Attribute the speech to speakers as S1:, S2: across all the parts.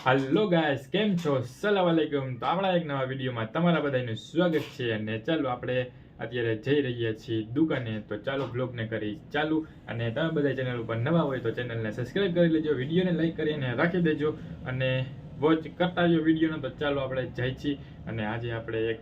S1: hello guys કેમ છો સલામ અલૈકુમ તો આપણા એક નવા વિડીયોમાં તમારા બધાનું સ્વાગત છે અને ચાલો આપણે અત્યારે જઈ રહ્યા છીએ દુકાને તો ચાલો બ્લોગને કરી ચાલુ અને તમે બધા ચેનલ ઉપર નવા હોય તો ચેનલને સબસ્ક્રાઇબ કરી લેજો વિડીયોને લાઈક કરીને રાખી દેજો અને વોચ કરતા રહ્યો વિડીયોનો તો ચાલો આપણે જઈ છીએ અને આજે આપણે એક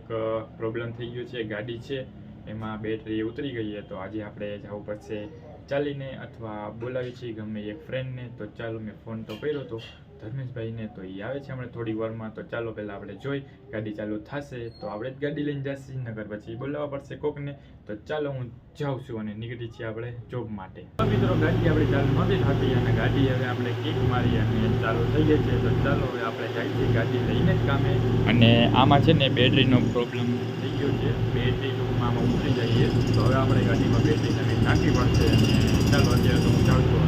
S1: પ્રોબ્લેમ થઈ ગયો છે ગાડી છે એમાં બેટરી ઉતરી ગઈ છે તો આજે આપણે જવું પડશે ચાલીને અથવા બોલાવી છીએ ગમે એક ફ્રેન્ડને તો ચાલો મેં ફોન તો કર્યો હતો ધર્મેશભાઈને તો એ આવે છે હમણાં થોડી વારમાં તો ચાલો પહેલાં આપણે જોઈ ગાડી ચાલુ થશે તો આપણે જ ગાડી લઈને જઈશું નગર પછી બોલાવવા પડશે કોકને તો ચાલો હું જાઉં છું અને નીકળી છીએ આપણે જોબ માટે મિત્રો ગાડી આપણે ચાલુ નહોતી થતી અને ગાડી હવે આપણે કિક મારી અને ચાલુ થઈ ગઈ છે તો ચાલો હવે આપણે જઈએ છીએ ગાડી લઈને જ કામે અને આમાં છે ને બેટરીનો પ્રોબ્લેમ થઈ ગયો છે બેટરી ટૂંકમાં આમાં ઉતરી જઈએ તો હવે આપણે ગાડીમાં બેટરી નવી નાખવી પડશે અને ચાલો અત્યારે તો હું જાઉં છું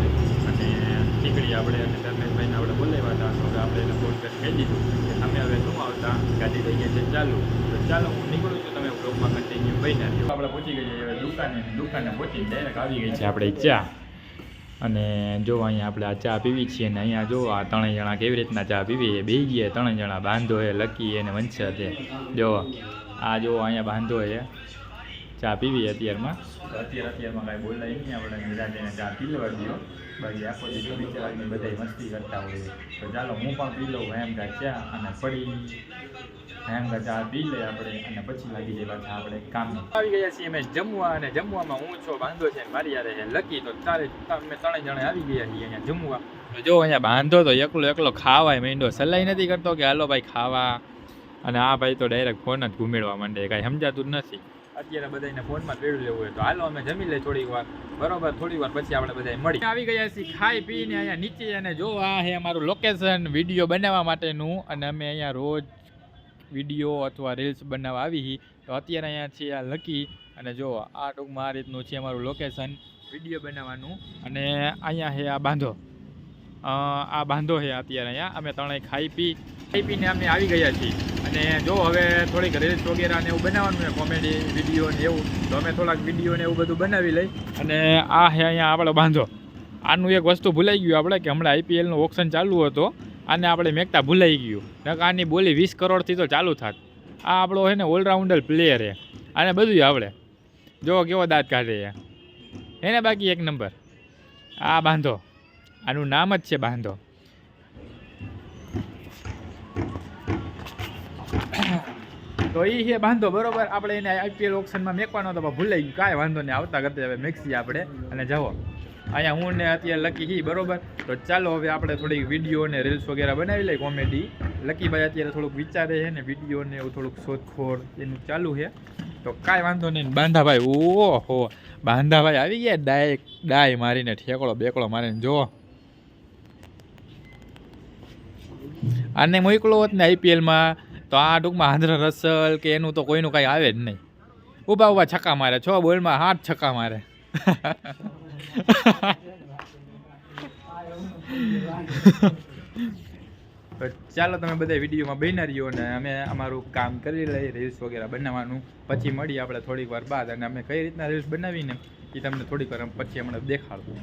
S1: અને નીકળી આપણે અને ધર્મેશભાઈને આપણે બોલાવ્યા હતા તો હવે આપણે એને ફોન કરી કહી દીધું કે તમે હવે શું આવતા ગાડી થઈ ગઈ છે ચાલુ તો ચાલો હું નીકળું છું તમે બ્લોગમાં કન્ટિન્યુ બહીને રહ્યો આપણે પહોંચી ગઈએ હવે દુકાને પહોંચી ડાયરેક્ટ આવી ગઈ છે આપણે ચા અને જો અહીંયા આપણે આ ચા પીવી છીએ અને અહીંયા જો આ ત્રણેય જણા કેવી રીતના ચા પીવી બે ગયા ત્રણેય જણા બાંધો છે લકી અને વંશા છે જો આ જો અહીંયા બાંધો છે ચા પીવી અત્યારમાં કાંઈ બોલાય નહીં આપણે નિરાજને ચા પી લેવા દો બાકી આખો દિવસ બિચારાની બધા મસ્તી કરતા હોય તો ચાલો હું પણ પી લઉં હેમગા ચા અને પડી હેમગા ચા પી લે આપણે અને પછી લાગી જાય પાછા આપણે કામે આવી ગયા છીએ અમે જમવા અને જમવામાં હું છો બાંધો છે મારી યારે લકી તો તારે અમે ત્રણેય જણા આવી ગયા છીએ અહીંયા જમવા તો જો અહીંયા બાંધો તો એકલો ખાવાય માંડ્યો સલાઈ નથી કરતો કે હાલો ભાઈ ખાવા અને આ ભાઈ તો ડાયરેક્ટ ફોન જ ઘૂમેડવા માંડે કાંઈ સમજાતું જ નથી અત્યારે બધાને ફોનમાં પેડું લેવું હોય તો હાલો અમે જમી લઈએ થોડીક વાર બરોબર થોડી વાર પછી આપણે બધા મળી આવી ગયા છીએ ખાઈ પીને અહીંયા નીચે અને જો આ છે અમારું લોકેશન વિડીયો બનાવવા માટેનું અને અમે અહીંયા રોજ વિડીયો અથવા રીલ્સ બનાવવા આવી તો અત્યારે અહીંયા છીએ આ લકી અને જો આ ટૂંકમાં આ રીતનું છે અમારું લોકેશન વિડીયો બનાવવાનું અને અહીંયા છે આ બાંધો છે અત્યારે અહીંયા અમે ત્રણેય ખાઈ પીને અમે આવી ગયા છીએ અને જો હવે થોડીક રીલ્સ વગેરે ને એવું બનાવવાનું છે કોમેડી વિડીયો ને એવું તો અમે થોડાક વિડીયો ને એવું બધું બનાવી લઈ અને આ છે અહીંયા આપણે બાંધો આનું એક વસ્તુ ભૂલાઈ ગયું આપણે કે હમણાં આઈપીએલનું ઓપ્શન ચાલુ હતો આને આપણે મેકતા ભૂલાઈ ગયું નકર આની બોલી 20 કરોડથી તો ચાલુ થાત આ આપણો છે ને ઓલરાઉન્ડર પ્લેયર છે આને બધું આવડે જો કેવો દાંત કાઢે છે એને બાકી એક નંબર આ બાંધો આનું નામ જ છે બાંધો તો એ છે બાંધો બરોબર આપણે એને આઈપીએલ ઓપ્શનમાં મેકવાનો તો ભૂલાઈ ગયું કાંઈ વાંધો નહીં આવતા કરતા હવે મેક્સી આપણે અને જાઓ અહીંયા હું ને અત્યારે લકી હી બરોબર તો ચાલો હવે આપણે થોડીક વિડીયો ને રીલ્સ વગેરે બનાવી લઈએ કોમેડી લકીભાઈ અત્યારે થોડુંક વિચારે છે ને વિડીયો ને એવું થોડુંક શોધખોળ એનું ચાલુ છે તો કાંઈ વાંધો નહીં બાંધાભાઈ ઓહો બાંધાભાઈ આવી ગયા ડાય મારીને ઠેકડો બેકડો મારીને જો આને મોકલો હોત ને આઈપીએલમાં તો આ ટૂંકમાં આંધ્ર રસલ કે એનું તો કોઈનું કાંઈ આવે જ નહીં ઊભા છક્કા મારે 6 બોલમાં 8 છક્કા મારે તો ચાલો તમે બધા વિડીયોમાં બન્યા રહ્યો ને અમે અમારું કામ કરી લઈએ રીલ્સ વગેરે બનાવવાનું પછી મળી આપણે થોડીક વાર બાદ અને અમે કઈ રીતના રીલ્સ બનાવીને એ તમને થોડીક વાર પછી હમણાં દેખાડું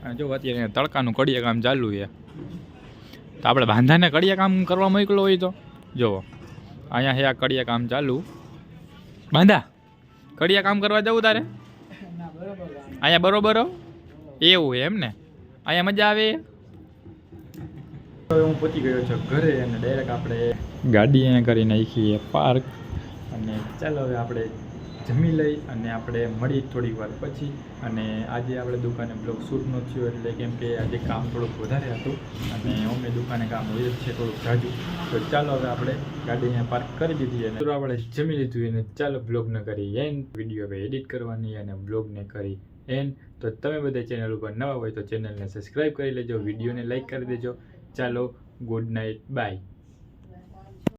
S1: અને જો અત્યારે તડકાનું કડિયા કામ ચાલુ છે તો આપણે બાંધાને કડિયા કામ કરવા મોકલો હોય તો જુઓ અહીંયા હે આ કડિયા કામ ચાલુ બાંધા કડિયા કામ કરવા જવું તારે અહીંયા બરોબર એવું એમ ને અહીંયા મજા આવે હવે હું પહોંચી ગયો છું ઘરે અને ડાયરેક્ટ આપણે ગાડી અહીંયા કરી નાખીએ પાર્ક અને ચાલો હવે આપણે જમી લઈ અને આપણે મળી થોડીક વાર પછી અને આજે આપણે દુકાને બ્લોગ શૂટ ન થયો એટલે કેમ કે આજે કામ થોડુંક વધારે હતું અને અમે દુકાને કામ હોય જ છે થોડુંક જાજુ તો ચાલો હવે આપણે ગાડી અહીંયા પાર્ક કરી દીધી અને આપણે જમી લીધું અને ચાલો બ્લોગને કરી એન્ડ વિડીયો હવે એડિટ કરવાની અને બ્લોગને કરી એન્ડ તો તમે બધા ચેનલ ઉપર નવા હોય તો ચેનલને સબસ્ક્રાઈબ કરી લેજો વિડીયોને લાઈક કરી દેજો ચાલો ગુડ નાઇટ બાય